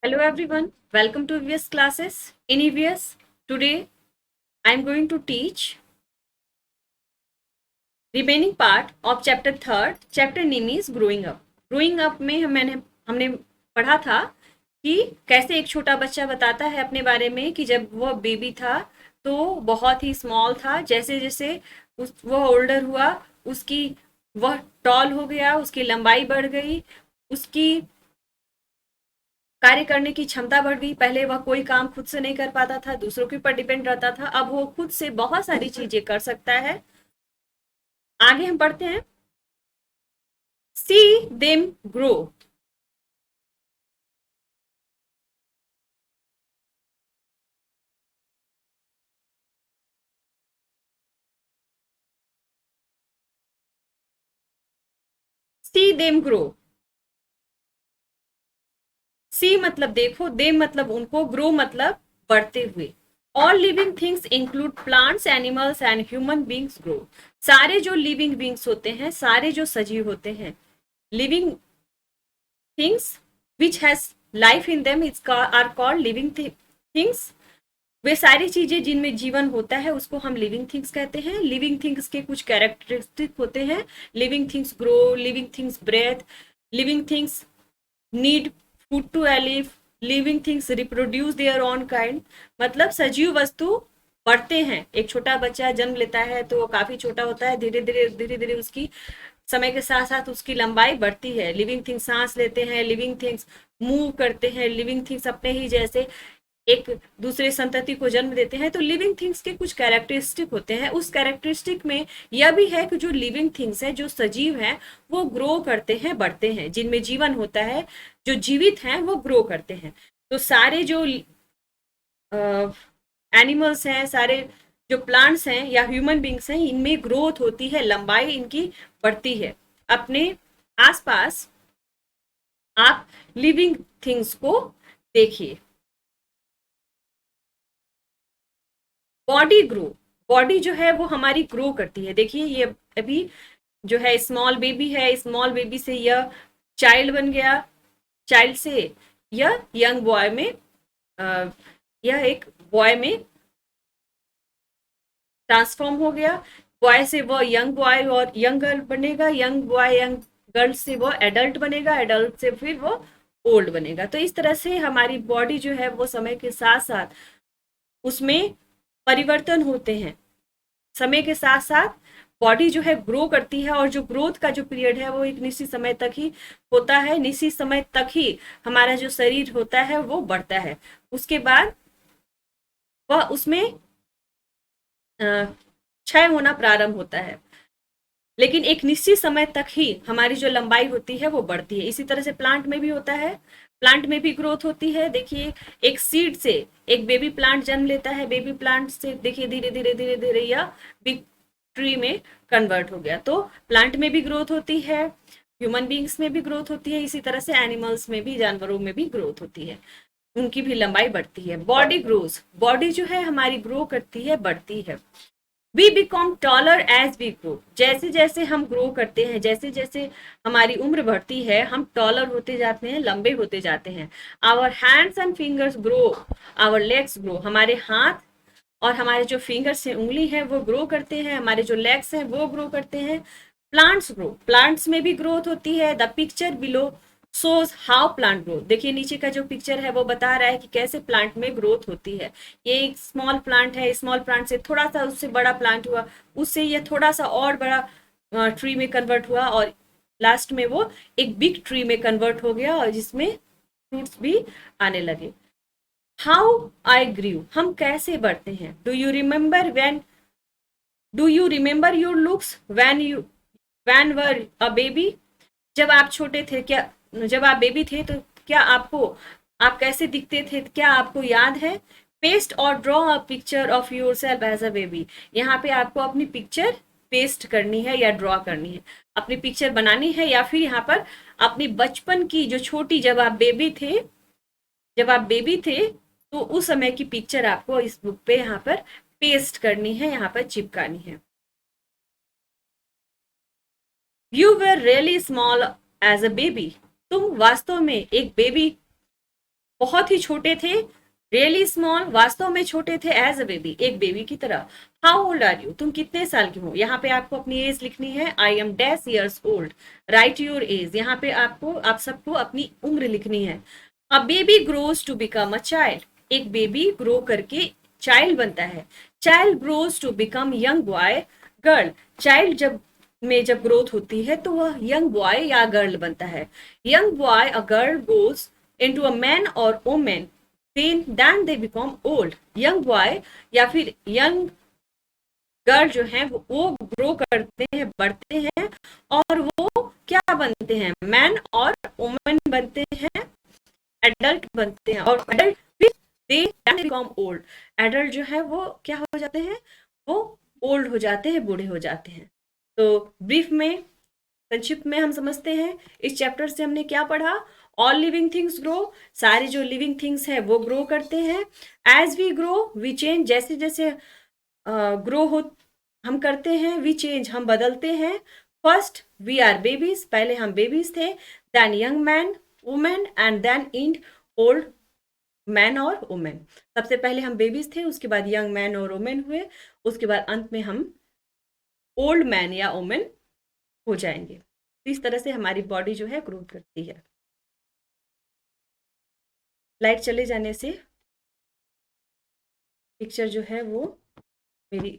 Hello everyone, welcome to EVS classes. In EVS, today I am going to teach remaining part of chapter third. Chapter name is Growing Up. Growing Up में हमने पढ़ा था कि कैसे एक छोटा बच्चा बताता है अपने बारे में कि जब वह बेबी था तो बहुत ही स्मॉल था, जैसे जैसे वह ओल्डर हुआ उसकी वह टॉल हो गया, उसकी लंबाई बढ़ गई, उसकी कार्य करने की क्षमता बढ़ गई। पहले वह कोई काम खुद से नहीं कर पाता था, दूसरों के ऊपर डिपेंड रहता था। अब वो खुद से बहुत सारी चीजें कर सकता है। आगे हम पढ़ते हैं। See them grow. See them grow. See मतलब देखो, देम मतलब उनको, ग्रो मतलब बढ़ते हुए। All living things include plants, animals and human beings grow. सारे जो लिविंग बींग्स होते हैं, सारे जो सजीव होते हैं, living things which has life in them is are called living things. वे सारी चीजें जिनमें जीवन होता है उसको हम लिविंग थिंग्स कहते हैं। लिविंग थिंग्स के कुछ कैरेक्टरिस्टिक होते हैं। Living things grow, living things breathe, living things need food to live, living things reproduce their own kind. मतलब सजीव वस्तु बढ़ते हैं। एक छोटा बच्चा जन्म लेता है तो वो काफी छोटा होता है, धीरे धीरे उसकी समय के साथ साथ उसकी लंबाई बढ़ती है। लिविंग थिंग्स सांस लेते हैं, लिविंग थिंग्स मूव करते हैं, लिविंग थिंग्स अपने ही जैसे एक दूसरे संतति को जन्म देते हैं। तो लिविंग थिंग्स के कुछ कैरेक्टरिस्टिक होते हैं। उस कैरेक्टरिस्टिक में यह भी है कि जो लिविंग थिंग्स है, जो सजीव हैं, वो ग्रो करते हैं, बढ़ते हैं। जिनमें जीवन होता है, जो जीवित हैं, वो ग्रो करते हैं। तो सारे जो एनिमल्स हैं, सारे जो प्लांट्स हैं या ह्यूमन बींग्स हैं, इनमें ग्रोथ होती है, लंबाई इनकी बढ़ती है। अपने आसपास आप लिविंग थिंग्स को देखिए। Body grow. बॉडी जो है वो हमारी ग्रो करती है। देखिए ये अभी जो है स्मॉल बेबी है, स्मॉल बेबी से यह चाइल्ड बन गया, चाइल्ड से यह यंग बॉय में, यह एक बॉय में ट्रांसफॉर्म हो गया। बॉय से वो यंग बॉय और यंग गर्ल बनेगा, यंग बॉय यंग गर्ल से वो एडल्ट बनेगा, एडल्ट से फिर वो ओल्ड बनेगा। तो इस तरह से हमारी बॉडी जो है वो समय के साथ साथ उसमें परिवर्तन होते हैं। समय के साथ साथ बॉडी जो है ग्रो करती है, और जो ग्रोथ का जो पीरियड है वो एक निश्चित समय तक ही होता है। निश्चित समय तक ही हमारा जो शरीर होता है वो बढ़ता है। उसके बाद वह उसमें क्षय होना प्रारंभ होता है। लेकिन एक निश्चित समय तक ही हमारी जो लंबाई होती है वो बढ़ती है। इसी तरह से प्लांट में भी होता है। प्लांट में भी ग्रोथ होती है। देखिए एक सीड से एक बेबी प्लांट जन्म लेता है। बेबी प्लांट से देखिए धीरे धीरे धीरे धीरे यह बिग ट्री में कन्वर्ट हो गया। तो प्लांट में भी ग्रोथ होती है, ह्यूमन बींग्स में भी ग्रोथ होती है, इसी तरह से एनिमल्स में भी, जानवरों में भी ग्रोथ होती है। उनकी भी लंबाई बढ़ती है। Body grows. बॉडी जो है हमारी ग्रो करती है, बढ़ती है। We become taller as we grow. जैसे जैसे हम ग्रो करते हैं, जैसे जैसे हमारी उम्र बढ़ती है, हम टॉलर होते जाते हैं, लंबे होते जाते हैं। Our hands and fingers grow, our legs grow. हमारे हाथ और हमारे जो फिंगर्स हैं, उंगली है, वो ग्रो करते हैं। हमारे जो लेग्स हैं वो ग्रो करते हैं। Plants grow. प्लांट्स में भी ग्रोथ होती है। The picture below shows how plant grow. देखिए नीचे का जो पिक्चर है वो बता रहा है कि कैसे प्लांट में ग्रोथ होती है। ये एक स्मॉल प्लांट है, स्मॉल प्लांट से थोड़ा सा उससे बड़ा प्लांट हुआ, उससे ये थोड़ा सा और बड़ा ट्री में कन्वर्ट हुआ, और लास्ट में वो एक बिग ट्री में कन्वर्ट हो गया, और जिसमें फ्रूट्स भी आने लगे। How I grew. हम कैसे बढ़ते हैं। Do you remember your looks when were a baby. जब आप छोटे थे, क्या, जब आप बेबी थे तो क्या आपको, आप कैसे दिखते थे, क्या आपको याद है। पेस्ट और draw a picture of yourself as a baby. यहाँ पे आपको अपनी पिक्चर पेस्ट करनी है या ड्रॉ करनी है, अपनी पिक्चर बनानी है, या फिर यहाँ पर अपनी बचपन की जो छोटी, जब आप बेबी थे तो उस समय की पिक्चर आपको इस बुक पे यहाँ पर पेस्ट करनी है, यहाँ पर चिपकानी है। You were really small as a baby. तुम वास्तव में एक बेबी, बहुत ही छोटे थे, रियली स्मॉल, वास्तव में छोटे थे, एज अ बेबी, एक बेबी की तरह। हाउ ओल्ड आर यू, तुम कितने साल के हो। यहाँ पे आपको अपनी एज लिखनी है, I am dash years old, write your age. यहाँ पे आपको, आप सबको अपनी उम्र लिखनी है। A baby grows to become a child, एक बेबी ग्रो करके चाइल्ड बनता है। Child grows to become young boy girl, child जब ग्रोथ होती है तो वह यंग बॉय या गर्ल बनता है। Young boy a girl goes into a man और women, then they become old। Young boy या फिर यंग गर्ल जो है वो ग्रो करते हैं, बढ़ते हैं, और वो क्या बनते हैं, मैन और वुमेन बनते हैं, एडल्ट बनते हैं। और एडल्ट फिर दे बिकम ओल्ड, एडल्ट जो है वो क्या हो जाते हैं, वो ओल्ड हो जाते हैं, बूढ़े हो जाते हैं। तो ब्रीफ में, संक्षिप्त में हम समझते हैं इस चैप्टर से हमने क्या पढ़ा। ऑल लिविंग थिंग्स ग्रो, सारे जो लिविंग थिंग्स है वो ग्रो करते हैं। As we grow we change, जैसे जैसे ग्रो हो हम करते हैं, वी चेंज, हम बदलते हैं। फर्स्ट वी आर बेबीज, पहले हम बेबीज थे, then young man women, and then end old man और वुमेन। सबसे पहले हम बेबीज थे, उसके बाद यंग मैन और वुमेन हुए, उसके बाद अंत में हम ओल्ड मैन या वुमेन हो जाएंगे। इस तरह से हमारी बॉडी जो है ग्रोथ करती है। लाइट चले जाने से पिक्चर जो है वो मेरी